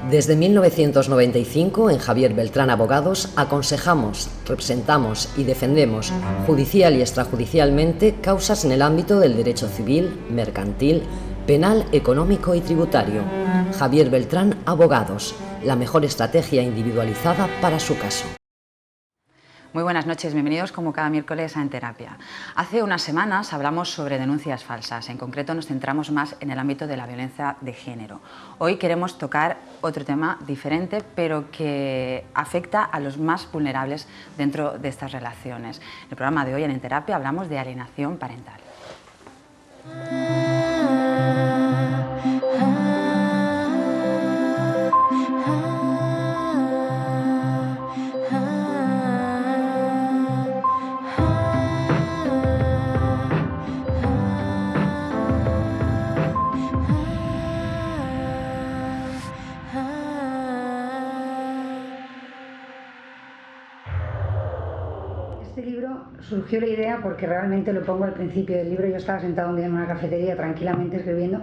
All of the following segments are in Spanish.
Desde 1995, en Javier Beltrán Abogados, aconsejamos, representamos y defendemos judicial y extrajudicialmente causas en el ámbito del derecho civil, mercantil, penal, económico y tributario. Javier Beltrán Abogados, la mejor estrategia individualizada para su caso. Muy buenas noches, bienvenidos como cada miércoles a En Terapia. Hace unas semanas hablamos sobre denuncias falsas, en concreto nos centramos más en el ámbito de la violencia de género. Hoy queremos tocar otro tema diferente, pero que afecta a los más vulnerables dentro de estas relaciones. En el programa de hoy en Terapia hablamos de alienación parental. Este libro surgió la idea porque realmente lo pongo al principio del libro. Yo estaba sentado un día en una cafetería tranquilamente escribiendo,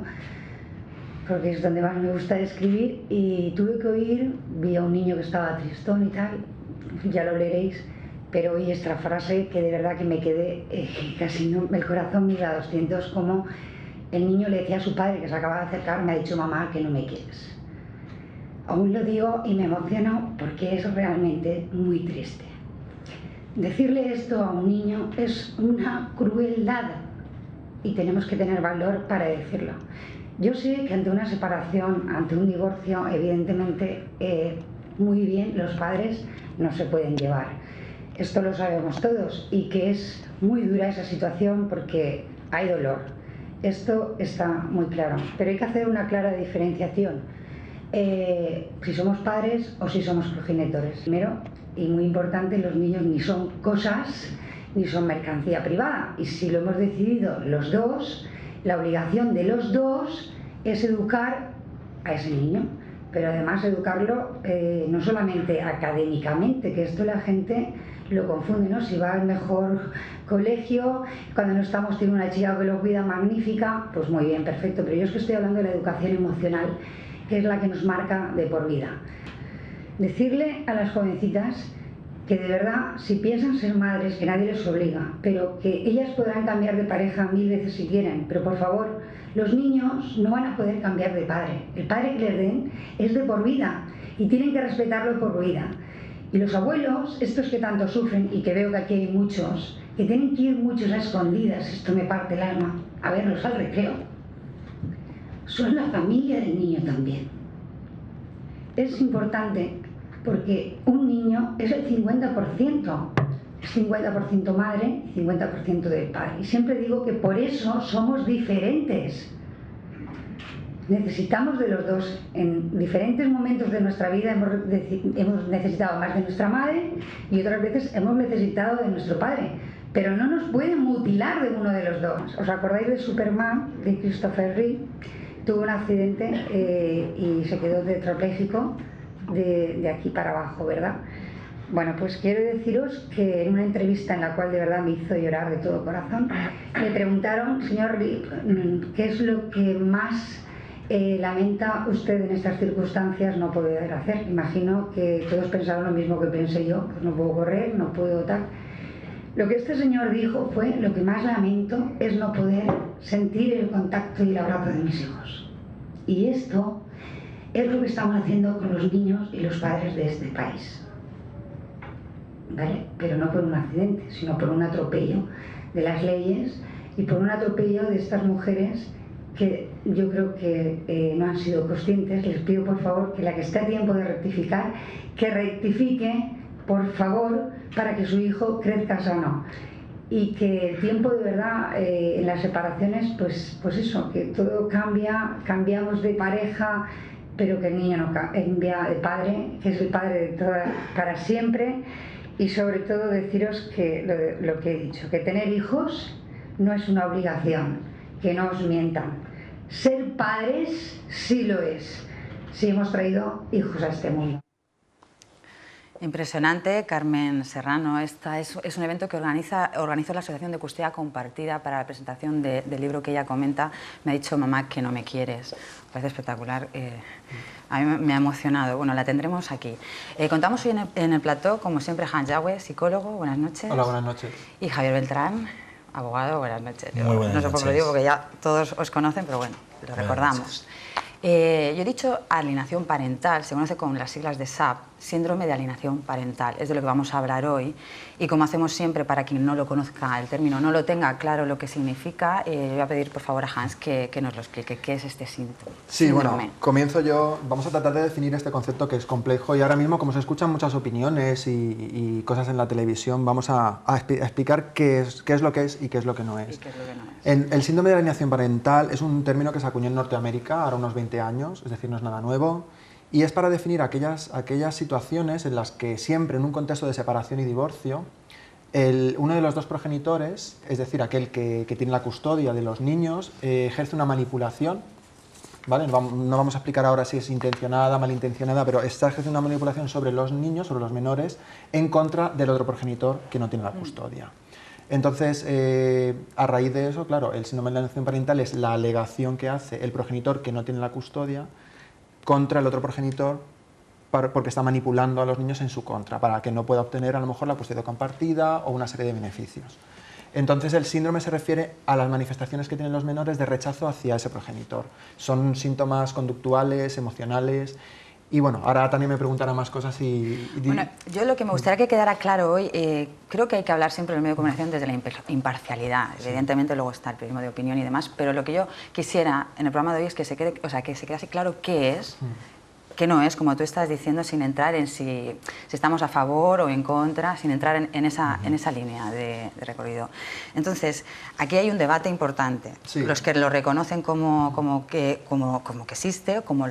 porque es donde más me gusta escribir, y tuve que oír, vi a un niño que estaba tristón y tal, ya lo leeréis, pero oí esta frase que de verdad que me quedé casi no, el corazón me iba a 200, como el niño le decía a su padre, que se acaba de acercar: me ha dicho mamá que no me quieres. Aún lo digo y me emociono porque es realmente muy triste. Decirle esto a un niño es una crueldad y tenemos que tener valor para decirlo. Yo sé que ante una separación, ante un divorcio, evidentemente muy bien los padres no se pueden llevar. Esto lo sabemos todos, y que es muy dura esa situación porque hay dolor. Esto está muy claro, pero hay que hacer una clara diferenciación. Si somos padres o si somos progenitores. Primero, y muy importante, los niños ni son cosas ni son mercancía privada, y si lo hemos decidido los dos, la obligación de los dos es educar a ese niño, pero además educarlo no solamente académicamente, que esto la gente lo confunde, ¿no? Si va al mejor colegio, cuando no estamos tiene una chica que lo cuida magnífica, pues muy bien, perfecto, pero yo es que estoy hablando de la educación emocional, que es la que nos marca de por vida. Decirle a las jovencitas que de verdad, si piensan ser madres, que nadie les obliga, pero que ellas podrán cambiar de pareja 1000 veces si quieren, pero por favor, los niños no van a poder cambiar de padre. El padre que les den es de por vida y tienen que respetarlo por vida. Y los abuelos, estos que tanto sufren, y que veo que aquí hay muchos, que tienen que ir muchos a escondidas, esto me parte el alma, a verlos al recreo, son la familia del niño también. Es importante porque un niño es el 50%, es 50% madre y 50% del padre. Y siempre digo que por eso somos diferentes. Necesitamos de los dos. En diferentes momentos de nuestra vida hemos necesitado más de nuestra madre y otras veces hemos necesitado de nuestro padre. Pero no nos pueden mutilar de uno de los dos. ¿Os acordáis de Superman, de Christopher Reeve? Tuvo un accidente y se quedó tetrapléjico de aquí para abajo, ¿verdad? Bueno, pues quiero deciros que en una entrevista en la cual de verdad me hizo llorar de todo corazón, le preguntaron: señor Reeve, ¿qué es lo que más lamenta usted en estas circunstancias no poder hacer? Imagino que todos pensaron lo mismo que pensé yo, pues no puedo correr, no puedo tal. Lo que este señor dijo fue: lo que más lamento es no poder sentir el contacto y el abrazo de mis hijos. Y esto es lo que estamos haciendo con los niños y los padres de este país, ¿vale? Pero no por un accidente, sino por un atropello de las leyes y por un atropello de estas mujeres que yo creo que no han sido conscientes. Les pido por favor que la que esté a tiempo de rectificar, que rectifique, por favor, para que su hijo crezca sano. Y que el tiempo de verdad en las separaciones, pues eso, que todo cambia, cambiamos de pareja, pero que el niño no cambia de padre, que es el padre de toda, para siempre. Y sobre todo deciros que lo que he dicho, que tener hijos no es una obligación, que no os mientan. Ser padres sí lo es, si hemos traído hijos a este mundo. Impresionante, Carmen Serrano. Esta es un evento que organizó la Asociación de Custodia Compartida para la presentación del libro que ella comenta. Me ha dicho mamá que no me quieres. Me parece espectacular. A mí me ha emocionado. Bueno, la tendremos aquí. Contamos hoy en el plató, como siempre, Hans Yagüe, psicólogo. Buenas noches. Hola, buenas noches. Y Javier Beltrán, abogado. Buenas noches. Muy buenas no sé por qué lo digo, porque ya todos os conocen, pero bueno, lo recordamos. Yo he dicho alienación parental, se conoce con las siglas de SAP, síndrome de alienación parental, es de lo que vamos a hablar hoy. Y como hacemos siempre, para quien no lo conozca el término, no lo tenga claro lo que significa, voy a pedir por favor a Hans que nos lo explique. ¿Qué es este síntoma? Sí, bueno, comienzo yo. Vamos a tratar de definir este concepto que es complejo y ahora mismo, como se escuchan muchas opiniones y cosas en la televisión, vamos a explicar qué es lo que es y qué es lo que no es. El síndrome de alienación parental es un término que se acuñó en Norteamérica ahora unos 20 años, es decir, no es nada nuevo, y es para definir aquellas situaciones en las que siempre en un contexto de separación y divorcio, uno de los dos progenitores, es decir, aquel que tiene la custodia de los niños, ejerce una manipulación, ¿vale? No vamos a explicar ahora si es intencionada, malintencionada, pero está ejerciendo una manipulación sobre los niños, sobre los menores, en contra del otro progenitor que no tiene la custodia. Entonces, a raíz de eso, claro, el síndrome de alienación parental es la alegación que hace el progenitor que no tiene la custodia contra el otro progenitor porque está manipulando a los niños en su contra, para que no pueda obtener a lo mejor la custodia compartida o una serie de beneficios. Entonces el síndrome se refiere a las manifestaciones que tienen los menores de rechazo hacia ese progenitor. Son síntomas conductuales, emocionales. Y bueno, ahora también me preguntará más cosas Bueno, yo lo que me gustaría que quedara claro hoy, creo que hay que hablar siempre en el medio de comunicación desde la imparcialidad. Sí. Evidentemente luego está el periodismo de opinión y demás, pero lo que yo quisiera en el programa de hoy es que se quede así claro qué es, qué no es, como tú estás diciendo, sin entrar en si estamos a favor o en contra, sin entrar en esa línea de recorrido. Entonces, aquí hay un debate importante. Sí. Los que lo reconocen como que existe, como...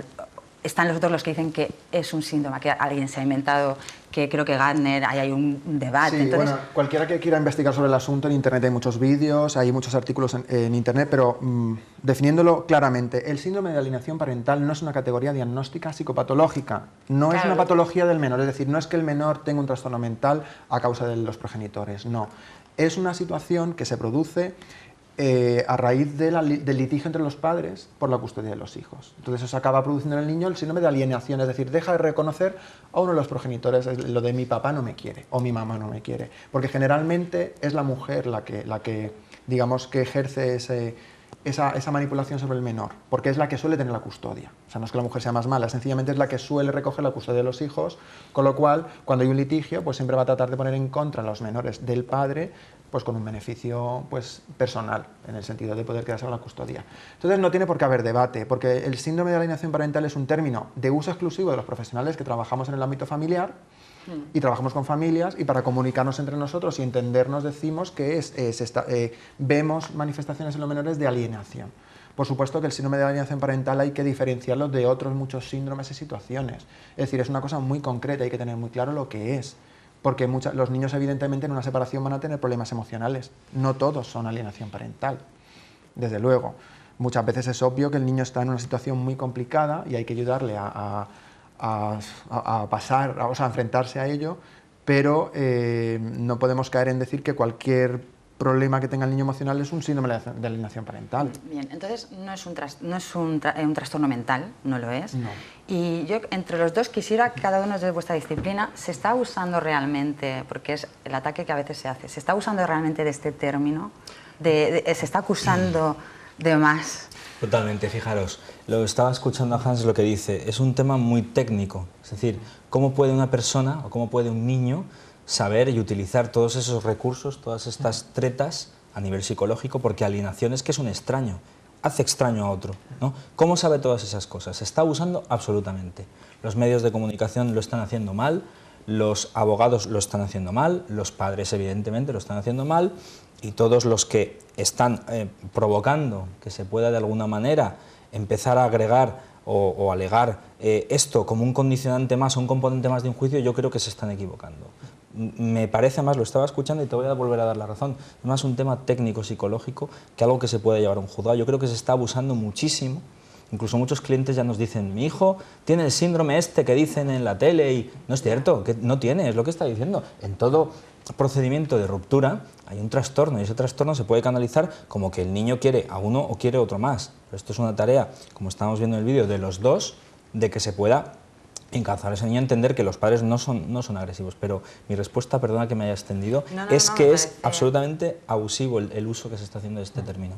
Están los otros los que dicen que es un síntoma que alguien se ha inventado, que creo que Gardner, ahí hay un debate. Sí, entonces... bueno, cualquiera que quiera investigar sobre el asunto, en Internet hay muchos vídeos, hay muchos artículos en Internet, pero definiéndolo claramente, el síndrome de alienación parental no es una categoría diagnóstica psicopatológica, no es una patología del menor, es decir, no es que el menor tenga un trastorno mental a causa de los progenitores, no. Es una situación que se produce a raíz del litigio entre los padres por la custodia de los hijos. Entonces eso acaba produciendo en el niño el síndrome de alienación, es decir, deja de reconocer a uno de los progenitores, lo de mi papá no me quiere o mi mamá no me quiere, porque generalmente es la mujer la que digamos, que ejerce esa manipulación sobre el menor, porque es la que suele tener la custodia. O sea, no es que la mujer sea más mala, sencillamente es la que suele recoger la custodia de los hijos, con lo cual, cuando hay un litigio, pues siempre va a tratar de poner en contra a los menores del padre, pues con un beneficio pues, personal, en el sentido de poder quedarse con la custodia. Entonces no tiene por qué haber debate, porque el síndrome de alienación parental es un término de uso exclusivo de los profesionales que trabajamos en el ámbito familiar y trabajamos con familias, y para comunicarnos entre nosotros y entendernos decimos que vemos manifestaciones en los menores de alienación. Por supuesto que el síndrome de alienación parental hay que diferenciarlo de otros muchos síndromes y situaciones. Es decir, es una cosa muy concreta, hay que tener muy claro lo que es. Porque los niños evidentemente en una separación van a tener problemas emocionales. No todos son alienación parental, desde luego. Muchas veces es obvio que el niño está en una situación muy complicada y hay que ayudarle a pasar, o sea, a enfrentarse a ello, pero no podemos caer en decir que cualquier problema que tenga el niño emocional es un síndrome de alienación parental. Bien, entonces no es un trastorno mental, no lo es. No. Y yo entre los dos quisiera, cada uno de vuestra disciplina, ¿se está usando realmente, porque es el ataque que a veces se hace, ¿se está usando realmente de este término? ¿Se está acusando de más? Totalmente, fijaros, lo estaba escuchando a Hans lo que dice, es un tema muy técnico, es decir, ¿cómo puede una persona o cómo puede un niño saber y utilizar todos esos recursos, todas estas tretas a nivel psicológico? Porque alienación es que es un extraño, hace extraño a otro, ¿no? ¿Cómo sabe todas esas cosas? Se está usando absolutamente. Los medios de comunicación lo están haciendo mal, los abogados lo están haciendo mal, los padres evidentemente lo están haciendo mal, y todos los que están provocando que se pueda de alguna manera empezar a agregar o alegar esto como un condicionante más o un componente más de un juicio, yo creo que se están equivocando. Me parece más, lo estaba escuchando y te voy a volver a dar la razón, es más un tema técnico-psicológico que algo que se puede llevar a un juzgado. Yo creo que se está abusando muchísimo Incluso muchos clientes ya nos dicen, mi hijo tiene el síndrome este que dicen en la tele, y no es cierto, que no tiene, es lo que está diciendo. En todo procedimiento de ruptura hay un trastorno, y ese trastorno se puede canalizar como que el niño quiere a uno o quiere otro más. Pero esto es una tarea, como estamos viendo en el vídeo, de los dos, de que se pueda encauzar a ese niño a entender que los padres no son agresivos. Pero mi respuesta, perdona que me haya extendido, es que es absolutamente abusivo el uso que se está haciendo de este término.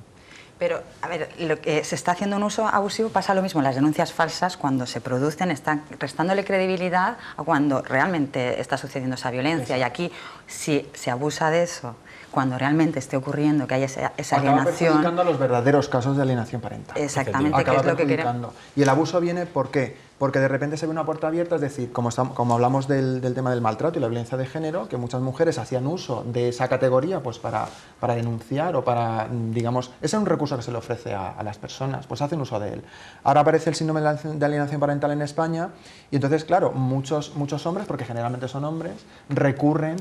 Pero, a ver, lo que se está haciendo un uso abusivo, pasa lo mismo en las denuncias falsas. Cuando se producen, están restándole credibilidad a cuando realmente está sucediendo esa violencia. Y aquí, si se abusa de eso, cuando realmente esté ocurriendo, que haya esa alienación... Acaba perjudicando a los verdaderos casos de alienación parental. Exactamente, que es lo que queremos. Y el abuso viene, ¿por qué? Porque de repente se ve una puerta abierta, es decir, como hablamos del tema del maltrato y la violencia de género, que muchas mujeres hacían uso de esa categoría pues para denunciar o para, digamos, ese es un recurso que se le ofrece a las personas, pues hacen uso de él. Ahora aparece el síndrome de alienación parental en España y entonces, claro, muchos hombres, porque generalmente son hombres, recurren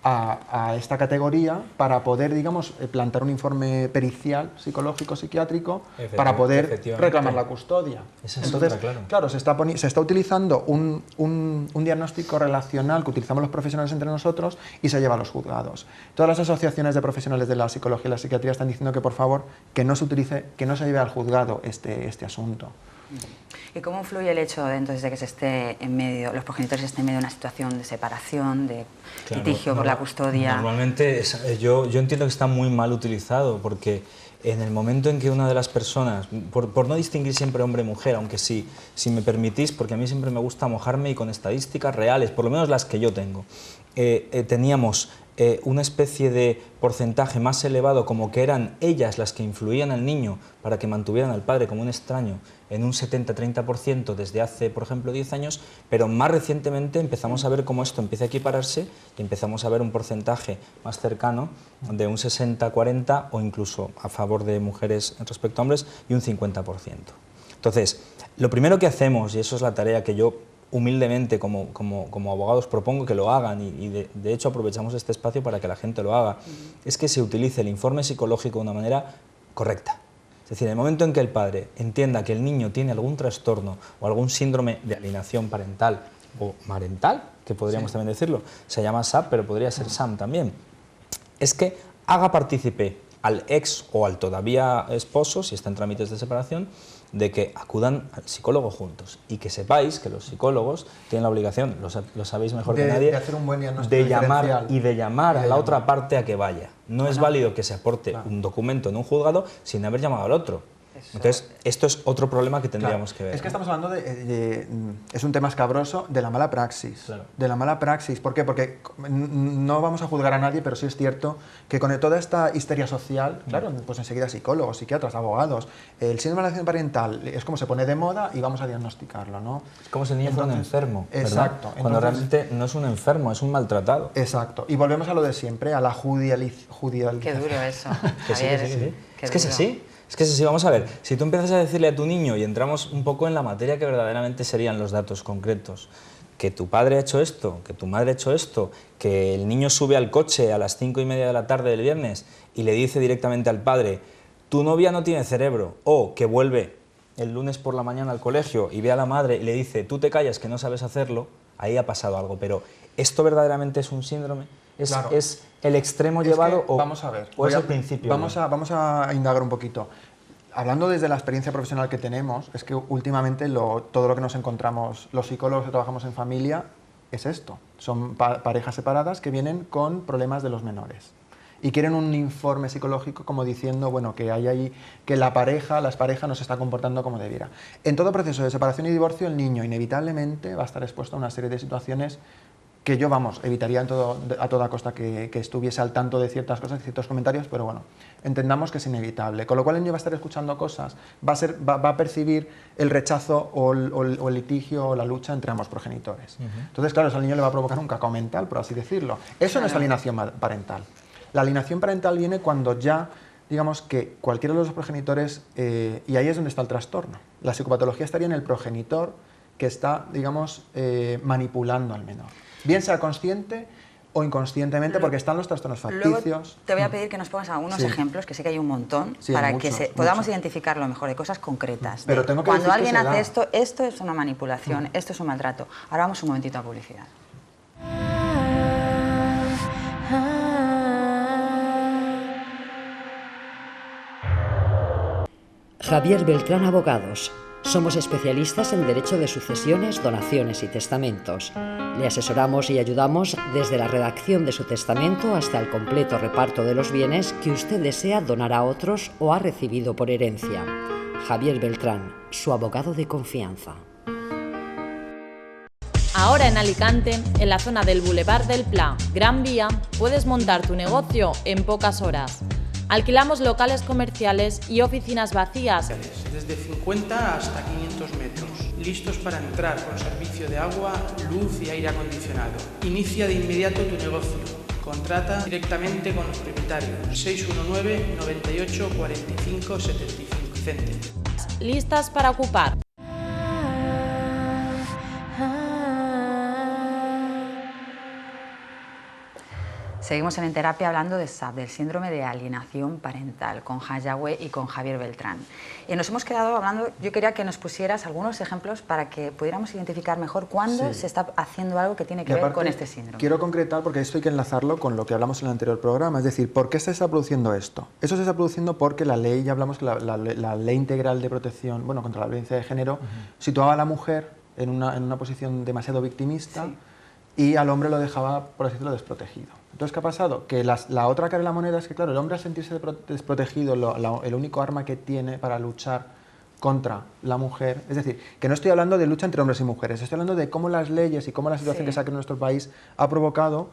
a esta categoría para poder, digamos, plantar un informe pericial, psicológico, psiquiátrico, para poder reclamar la custodia. Entonces, claro, se está utilizando un diagnóstico relacional que utilizamos los profesionales entre nosotros y se lleva a los juzgados. Todas las asociaciones de profesionales de la psicología y la psiquiatría están diciendo que, por favor, que no se utilice, que no se lleve al juzgado este asunto. ¿Y cómo influye el hecho de, entonces, de que se esté en medio, los progenitores estén en medio de una situación de separación, de litigio por la custodia? Normalmente yo entiendo que está muy mal utilizado, porque en el momento en que una de las personas, por no distinguir siempre hombre-mujer, aunque si me permitís, porque a mí siempre me gusta mojarme y con estadísticas reales, por lo menos las que yo tengo, teníamos una especie de porcentaje más elevado, como que eran ellas las que influían al niño para que mantuvieran al padre como un extraño, en un 70-30% desde hace, por ejemplo, 10 años, pero más recientemente empezamos a ver cómo esto empieza a equipararse y empezamos a ver un porcentaje más cercano de un 60-40 o incluso a favor de mujeres respecto a hombres y un 50%. Entonces, lo primero que hacemos, y eso es la tarea que yo humildemente como abogados propongo que lo hagan y de hecho aprovechamos este espacio para que la gente lo haga, es que se utilice el informe psicológico de una manera correcta. Es decir, en el momento en que el padre entienda que el niño tiene algún trastorno o algún síndrome de alienación parental o marental, que podríamos también decirlo, se llama SAP, pero podría ser SAM también, es que haga partícipe al ex o al todavía esposo, si está en trámites de separación, de que acudan al psicólogo juntos y que sepáis que los psicólogos tienen la obligación, lo sabéis mejor que nadie, de hacer un buen diagnóstico de llamar a la otra parte a que vaya. No es válido que se aporte un documento en un juzgado sin haber llamado al otro. Entonces, esto es otro problema que tendríamos que ver. Es que estamos hablando es un tema escabroso de la mala praxis. De la mala praxis. ¿Por qué? Porque no vamos a juzgar a nadie, pero sí es cierto que con toda esta histeria social, claro, pues enseguida psicólogos, psiquiatras, abogados, el síndrome de alienación parental es como se pone de moda y vamos a diagnosticarlo, ¿no? Es como si el niño fuera un enfermo, ¿verdad? Exacto. Cuando realmente no es un enfermo, es un maltratado. Exacto. Y volvemos a lo de siempre, a la judicialización. Qué duro eso, Que Javier. sí. Es que es así. Es que es así, vamos a ver, si tú empiezas a decirle a tu niño, y entramos un poco en la materia que verdaderamente serían los datos concretos, que tu padre ha hecho esto, que tu madre ha hecho esto, que el niño sube al coche a las 5:30 de la tarde del viernes y le dice directamente al padre, tu novia no tiene cerebro, o que vuelve el lunes por la mañana al colegio y ve a la madre y le dice, tú te callas que no sabes hacerlo, ahí ha pasado algo, pero ¿esto verdaderamente es un síndrome? ¿Es el extremo llevado vamos a ver, o es el principio? Vamos a indagar un poquito. Hablando desde la experiencia profesional que tenemos, es que últimamente todo lo que nos encontramos, los psicólogos que trabajamos en familia, es esto. Son parejas separadas que vienen con problemas de los menores. Y quieren un informe psicológico como diciendo, bueno, que hay ahí, que las parejas no se está comportando como debiera. En todo proceso de separación y divorcio, el niño inevitablemente va a estar expuesto a una serie de situaciones que yo, evitaría a toda costa que estuviese al tanto de ciertas cosas, de ciertos comentarios, pero bueno, entendamos que es inevitable. Con lo cual el niño va a estar escuchando cosas, va a percibir el rechazo o el litigio o la lucha entre ambos progenitores. Entonces, claro, eso al niño le va a provocar un cacao mental, por así decirlo. Eso no es alienación parental. La alienación parental viene cuando ya, digamos, que cualquiera de los progenitores, y ahí es donde está el trastorno. La psicopatología estaría en el progenitor que está, digamos, manipulando al menor. Bien sea consciente o inconscientemente, porque están los trastornos facticios. Luego te voy a pedir que nos pongas algunos Sí. ejemplos, que sé que hay un montón, Sí, para hay que muchos, podamos muchos. identificarlo mejor, de cosas concretas. Pero tengo que cuando decir que alguien se hace da. esto, esto es una manipulación, esto es un maltrato. Ahora vamos un momentito a publicidad. Javier Beltrán Abogados. Somos especialistas en derecho de sucesiones, donaciones y testamentos. Le asesoramos y ayudamos desde la redacción de su testamento hasta el completo reparto de los bienes que usted desea donar a otros o ha recibido por herencia. Javier Beltrán, su abogado de confianza. Ahora en Alicante, en la zona del Boulevard del Pla, Gran Vía, puedes montar tu negocio en pocas horas. Alquilamos locales comerciales y oficinas vacías. Desde 50 hasta 500 metros, listos para entrar con servicio de agua, luz y aire acondicionado. Inicia de inmediato tu negocio. Contrata directamente con los propietarios. 619 98 45 75 céntimos. Listas para ocupar. Seguimos en Terapia hablando de SAP, del síndrome de alienación parental, con Hans Yagüe y con Javier Beltrán. Y nos hemos quedado hablando, yo quería que nos pusieras algunos ejemplos para que pudiéramos identificar mejor cuándo se está haciendo algo que tiene que ver con este síndrome. Quiero concretar, porque esto hay que enlazarlo con lo que hablamos en el anterior programa, es decir, ¿por qué se está produciendo esto? Eso se está produciendo porque la ley, ya hablamos que la ley integral de protección, bueno, contra la violencia de género, situaba a la mujer en una posición demasiado victimista y al hombre lo dejaba, por así decirlo, desprotegido. Entonces, ¿qué ha pasado? Que la otra cara de la moneda es que, claro, el hombre al sentirse desprotegido, el único arma que tiene para luchar contra la mujer, es decir, que no estoy hablando de lucha entre hombres y mujeres, estoy hablando de cómo las leyes y cómo la situación que se ha creado en nuestro país ha provocado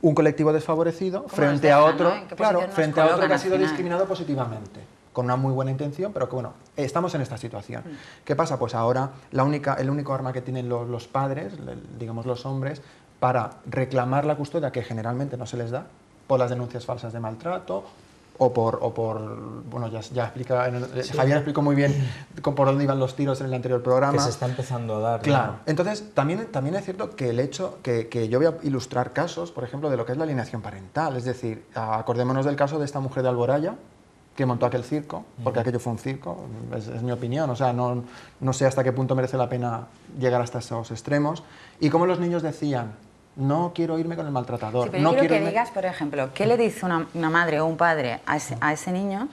un colectivo desfavorecido frente a otro, claro, frente a otro que ha sido discriminado positivamente, con una muy buena intención, pero que bueno, estamos en esta situación. ¿Qué pasa? Pues ahora el único arma que tienen los padres, digamos los hombres, para reclamar la custodia, que generalmente no se les da, por las denuncias falsas de maltrato, o por bueno, ya explica, Javier explicó muy bien por dónde iban los tiros en el anterior programa. Que se está empezando a dar. Claro. ¿No? Entonces, también es cierto que el hecho que yo voy a ilustrar casos, por ejemplo, de lo que es la alienación parental, es decir, acordémonos del caso de esta mujer de Alboraya, que montó aquel circo, porque aquello fue un circo, es mi opinión, o sea, no sé hasta qué punto merece la pena llegar hasta esos extremos, y cómo los niños decían, no quiero irme con el maltratador. Sí, pero no yo quiero que irme... digas, por ejemplo, ¿qué le dice una madre o un padre a ese niño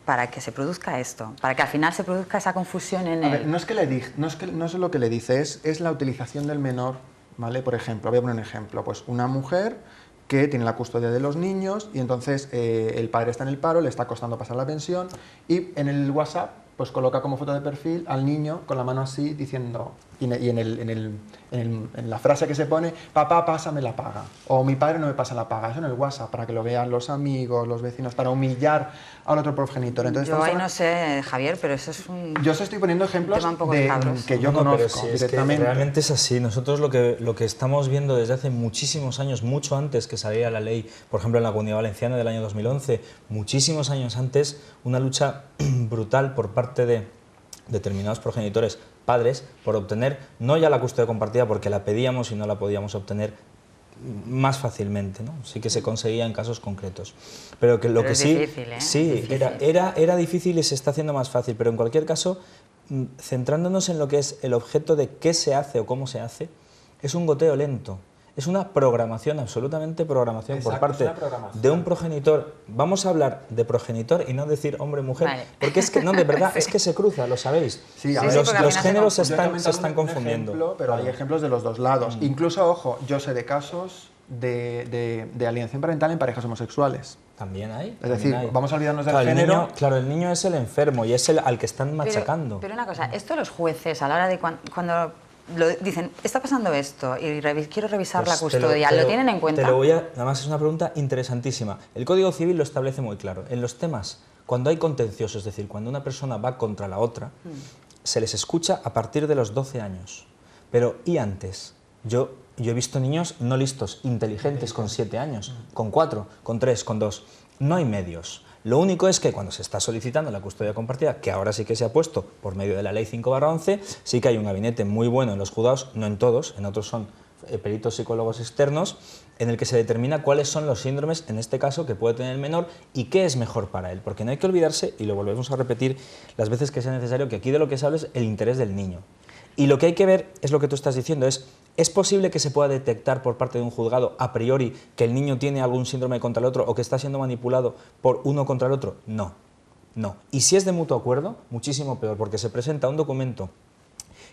para que se produzca esto? Para que al final se produzca esa confusión en él. A ver, no es lo que le dice, es la utilización del menor, ¿vale? Por ejemplo, voy a poner un ejemplo, pues una mujer que tiene la custodia de los niños y entonces el padre está en el paro, le está costando pasar la pensión y en el WhatsApp pues coloca como foto de perfil al niño con la mano así diciendo, y en la frase que se pone, papá, pásame la paga, o mi padre no me pasa la paga, eso en el WhatsApp, para que lo vean los amigos, los vecinos, para humillar al otro progenitor. Entonces, yo ahí no sé, Javier, pero eso es un... Yo os estoy poniendo ejemplos que yo No, conozco pero sí, directamente. Es que realmente es así. Nosotros lo que estamos viendo desde hace muchísimos años, mucho antes que saliera la ley, por ejemplo en la Comunidad Valenciana del año 2011, muchísimos años antes, una lucha brutal por parte de determinados progenitores, padres, por obtener no ya la custodia compartida porque la pedíamos y no la podíamos obtener más fácilmente, ¿no? Sí que se conseguía en casos concretos. Pero que lo que es sí, difícil, ¿eh? sí, difícil. Era difícil y se está haciendo más fácil, pero en cualquier caso, centrándonos en lo que es el objeto de qué se hace o cómo se hace, es un goteo lento. Es una programación, absolutamente programación. Exacto, por parte de un progenitor. Vamos a hablar de progenitor y no decir hombre-mujer, vale. Porque es que, no, de verdad, sí. Es que se cruza, lo sabéis. Sí, los géneros se están confundiendo. Ejemplo, pero hay ejemplos de los dos lados. Incluso, ojo, yo sé de casos de alienación parental en parejas homosexuales. También hay. Es decir, vamos a olvidarnos del género. género. El niño es el enfermo y es el al que están machacando. Pero una cosa, esto los jueces, a la hora de cuando dicen, está pasando esto y quiero revisar pues la custodia, ¿lo tienen en cuenta? Además es una pregunta interesantísima. El Código Civil lo establece muy claro. En los temas, cuando hay contencioso, es decir, cuando una persona va contra la otra, se les escucha a partir de los 12 años. Pero, ¿y antes? Yo he visto niños no listos, inteligentes, con 7 años, con 4, con 3, con 2. No hay medios. Lo único es que cuando se está solicitando la custodia compartida, que ahora sí que se ha puesto por medio de la Ley 5/11, sí que hay un gabinete muy bueno en los juzgados, no en todos, en otros son peritos psicólogos externos, en el que se determina cuáles son los síndromes, en este caso, que puede tener el menor y qué es mejor para él. Porque no hay que olvidarse, y lo volvemos a repetir las veces que sea necesario, que aquí de lo que se habla es el interés del niño. Y lo que hay que ver es lo que tú estás diciendo, ¿es posible que se pueda detectar por parte de un juzgado a priori que el niño tiene algún síndrome contra el otro o que está siendo manipulado por uno contra el otro? No, no. Y si es de mutuo acuerdo, muchísimo peor, porque se presenta un documento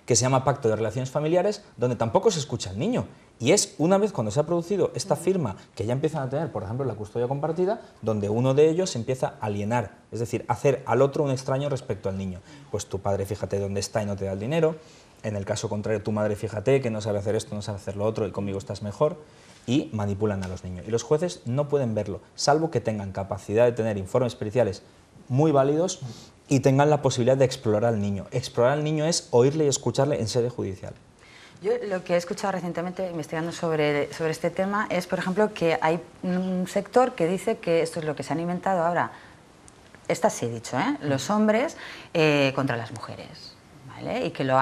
que se llama Pacto de Relaciones Familiares, donde tampoco se escucha al niño. Y es una vez cuando se ha producido esta firma, que ya empiezan a tener, por ejemplo, la custodia compartida, donde uno de ellos se empieza a alienar, es decir, hacer al otro un extraño respecto al niño. Pues tu padre, fíjate dónde está y no te da el dinero. En el caso contrario, tu madre, fíjate que no sabe hacer esto, no sabe hacer lo otro y conmigo estás mejor. Y manipulan a los niños. Y los jueces no pueden verlo, salvo que tengan capacidad de tener informes periciales muy válidos y tengan la posibilidad de explorar al niño. Explorar al niño es oírle y escucharle en sede judicial. Yo lo que he escuchado recientemente investigando sobre este tema es, por ejemplo, que hay un sector que dice que esto es lo que se han inventado ahora, esta sí he dicho, los hombres contra las mujeres. ¿Vale? Y que lo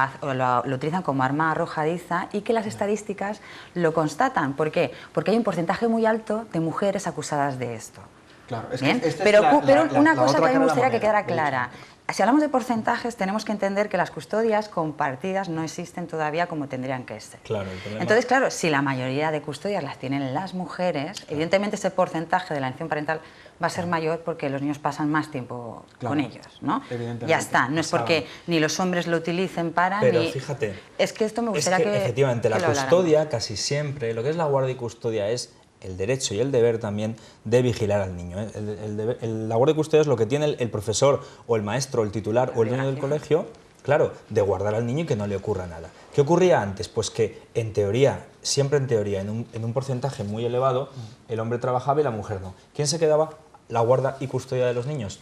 utilizan como arma arrojadiza y que las estadísticas lo constatan. ¿Por qué? Porque hay un porcentaje muy alto de mujeres acusadas de esto. Claro, es ¿Bien? que esta pero es una cosa que a mí me moneda, gustaría que quedara clara. Si hablamos de porcentajes, tenemos que entender que las custodias compartidas no existen todavía como tendrían que ser. Claro, el problema... Entonces, claro, si la mayoría de custodias las tienen las mujeres, claro, evidentemente ese porcentaje de la alienación parental va a ser mayor porque los niños pasan más tiempo con ellos, ¿no? Ya está, no es porque ni los hombres lo utilicen para, pero ni... fíjate, es que esto me gustaría que efectivamente, que la custodia casi siempre, lo que es la guardia y custodia es el derecho y el deber también de vigilar al niño. La guardia y custodia es lo que tiene el profesor o el maestro, o el titular o el dueño del colegio, claro, de guardar al niño y que no le ocurra nada. ¿Qué ocurría antes? Pues que en teoría, siempre en teoría, en un porcentaje muy elevado, el hombre trabajaba y la mujer no. ¿Quién se quedaba? La guarda y custodia de los niños.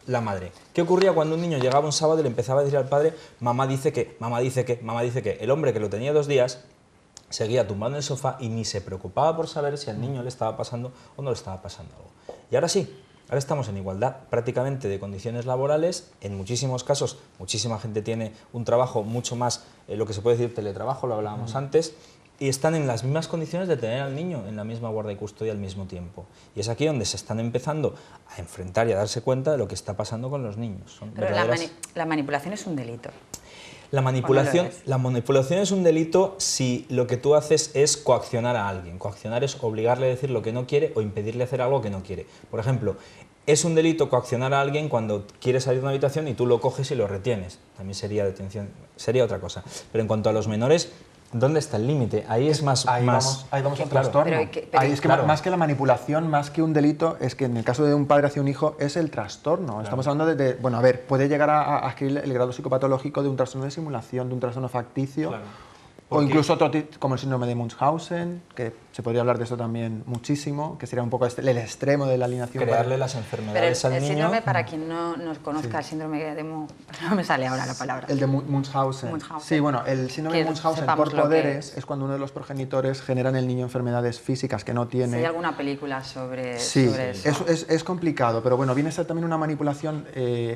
La madre. ¿Qué ocurría cuando un niño llegaba un sábado y le empezaba a decir al padre, mamá dice que, mamá dice que, mamá dice que? El hombre que lo tenía 2 días seguía tumbado en el sofá y ni se preocupaba por saber si al niño le estaba pasando o no le estaba pasando algo. Y ahora sí, ahora estamos en igualdad prácticamente de condiciones laborales. En muchísimos casos, muchísima gente tiene un trabajo mucho más, lo que se puede decir teletrabajo, lo hablábamos antes, y están en las mismas condiciones de tener al niño en la misma guarda y custodia al mismo tiempo. Y es aquí donde se están empezando a enfrentar y a darse cuenta de lo que está pasando con los niños. Son Pero verdaderas... la manipulación es un delito. La manipulación es un delito si lo que tú haces es coaccionar a alguien. Coaccionar es obligarle a decir lo que no quiere o impedirle hacer algo que no quiere. Por ejemplo, es un delito coaccionar a alguien cuando quiere salir de una habitación y tú lo coges y lo retienes. También sería detención, sería otra cosa. Pero en cuanto a los menores, ¿dónde está el límite? Ahí es más... Ahí vamos al claro. trastorno. Ahí es que claro, más que la manipulación, más que un delito, es que en el caso de un padre hacia un hijo es el trastorno. Claro. Estamos hablando de... Bueno, a ver, puede llegar a adquirir el grado psicopatológico de un trastorno de simulación, de un trastorno facticio, claro, o incluso otro como el síndrome de Munchausen, que se podría hablar de eso también muchísimo, que sería un poco el extremo de la alienación. Crearle las enfermedades al niño. El síndrome, para quien no conozca el síndrome de no me sale ahora la palabra. El de Munchausen. Sí, bueno, el síndrome de Munchausen por poderes es cuando uno de los progenitores genera en el niño enfermedades físicas que no tiene. ¿Hay alguna película sobre eso? Es complicado, pero bueno, viene a ser también una manipulación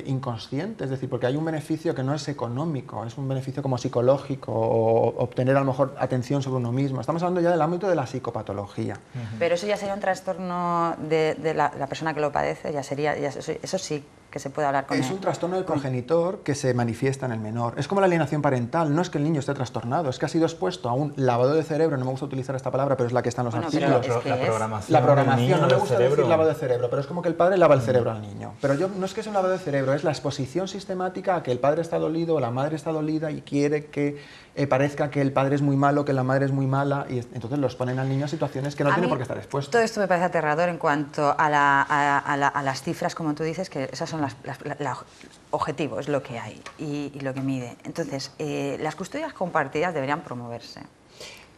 inconsciente, es decir, porque hay un beneficio que no es económico, es un beneficio como psicológico o obtener a lo mejor atención sobre uno mismo. Estamos hablando ya del ámbito de la psicopatología. Pero eso ya sería un trastorno de la persona que lo padece, ya sería, eso sí que se puede hablar con él. Es un trastorno del progenitor que se manifiesta en el menor. Es como la alienación parental, no es que el niño esté trastornado, es que ha sido expuesto a un lavado de cerebro, no me gusta utilizar esta palabra, pero es la que está en los artículos. La programación, no me gusta decir lavado de cerebro, pero es como que el padre lava el cerebro al niño. Pero no es que sea un lavado de cerebro, es la exposición sistemática a que el padre está dolido o la madre está dolida y quiere que parezca que el padre es muy malo, que la madre es muy mala, y entonces los ponen al niño a situaciones que no tiene por qué estar expuesto. Todo esto me parece aterrador en cuanto a las cifras, como tú dices, que esas son objetivo, es lo que hay y lo que mide. Entonces, las custodias compartidas deberían promoverse.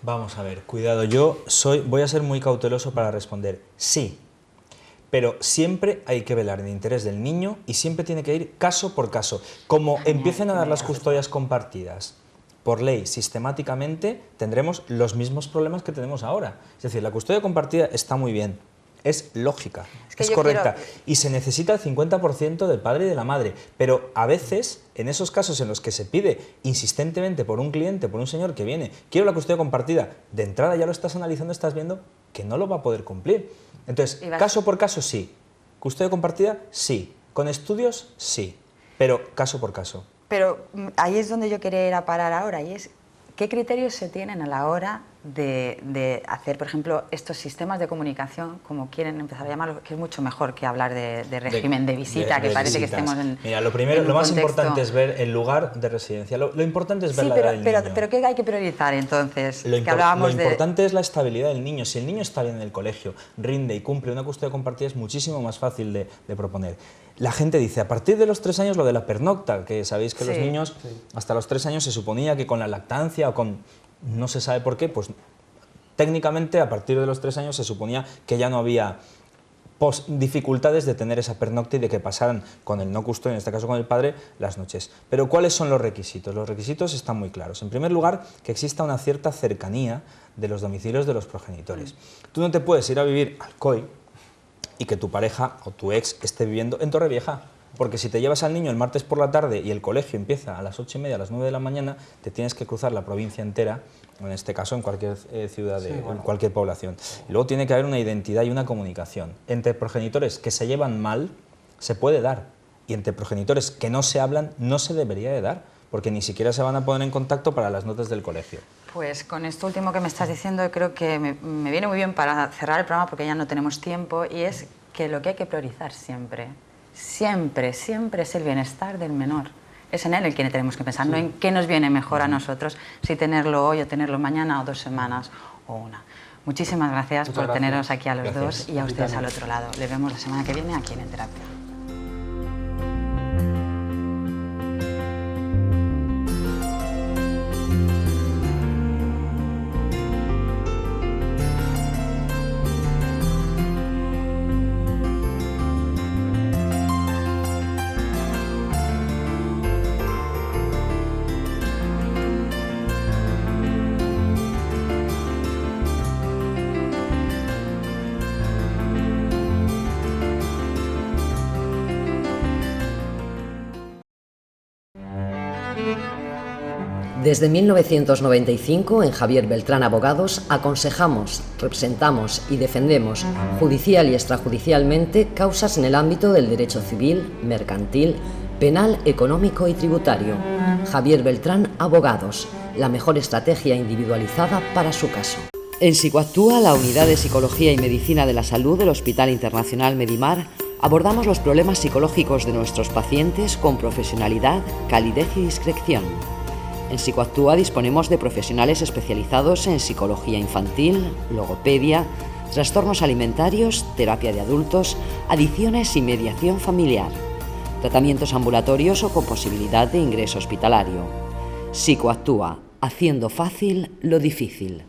Vamos a ver, cuidado, voy a ser muy cauteloso para responder sí, pero siempre hay que velar el interés del niño y siempre tiene que ir caso por caso. Como empiecen a dar las custodias compartidas por ley sistemáticamente, tendremos los mismos problemas que tenemos ahora. Es decir, la custodia compartida está muy bien, es lógica, que es yo correcta. quiero... Y se necesita el 50% del padre y de la madre. Pero a veces, en esos casos en los que se pide insistentemente por un cliente, por un señor que viene, quiero la custodia compartida, de entrada ya lo estás analizando, estás viendo que no lo va a poder cumplir. Entonces, caso por caso sí. Custodia compartida, sí. Con estudios, sí. Pero caso por caso. Pero ahí es donde yo quería ir a parar ahora, y es ¿qué criterios se tienen a la hora de hacer, por ejemplo, estos sistemas de comunicación, como quieren empezar a llamarlo, que es mucho mejor que hablar de régimen de visita, que parece visitas. Que estemos en... Mira, lo primero, lo más importante es ver el lugar de residencia. Lo importante es ver la edad del niño. Pero ¿qué hay que priorizar entonces? Lo importante es la estabilidad del niño. Si el niño está bien en el colegio, rinde y cumple una custodia compartida, es muchísimo más fácil de proponer. La gente dice, a partir de los 3 años lo de la pernocta, que sabéis que los niños hasta los 3 años se suponía que con la lactancia o con... no se sabe por qué, pues técnicamente a partir de los 3 años se suponía que ya no había dificultades de tener esa pernocta y de que pasaran con el no custodio, en este caso con el padre, las noches. Pero ¿cuáles son los requisitos? Los requisitos están muy claros. En primer lugar, que exista una cierta cercanía de los domicilios de los progenitores. Tú no te puedes ir a vivir al COI y que tu pareja o tu ex esté viviendo en Torrevieja, porque si te llevas al niño el martes por la tarde y el colegio empieza a las 8:30, a las 9 de la mañana, te tienes que cruzar la provincia entera, en este caso en cualquier ciudad, en cualquier población. Y luego tiene que haber una identidad y una comunicación. Entre progenitores que se llevan mal, se puede dar, y entre progenitores que no se hablan, no se debería de dar, porque ni siquiera se van a poner en contacto para las notas del colegio. Pues con esto último que me estás diciendo, creo que me viene muy bien para cerrar el programa, porque ya no tenemos tiempo, y es que lo que hay que priorizar siempre es el bienestar del menor. Es en él el que tenemos que pensar, no en qué nos viene mejor a nosotros, si tenerlo hoy o tenerlo mañana o 2 semanas o una. Muchísimas gracias por teneros aquí a los dos y a ustedes al otro lado. Les vemos la semana que viene aquí en Enterapia. Desde 1995, en Javier Beltrán Abogados, aconsejamos, representamos y defendemos judicial y extrajudicialmente causas en el ámbito del derecho civil, mercantil, penal, económico y tributario. Javier Beltrán Abogados, la mejor estrategia individualizada para su caso. En Psicoactúa, la Unidad de Psicología y Medicina de la Salud del Hospital Internacional Medimar, abordamos los problemas psicológicos de nuestros pacientes con profesionalidad, calidez y discreción. En Psicoactúa disponemos de profesionales especializados en psicología infantil, logopedia, trastornos alimentarios, terapia de adultos, adicciones y mediación familiar, tratamientos ambulatorios o con posibilidad de ingreso hospitalario. Psicoactúa, haciendo fácil lo difícil.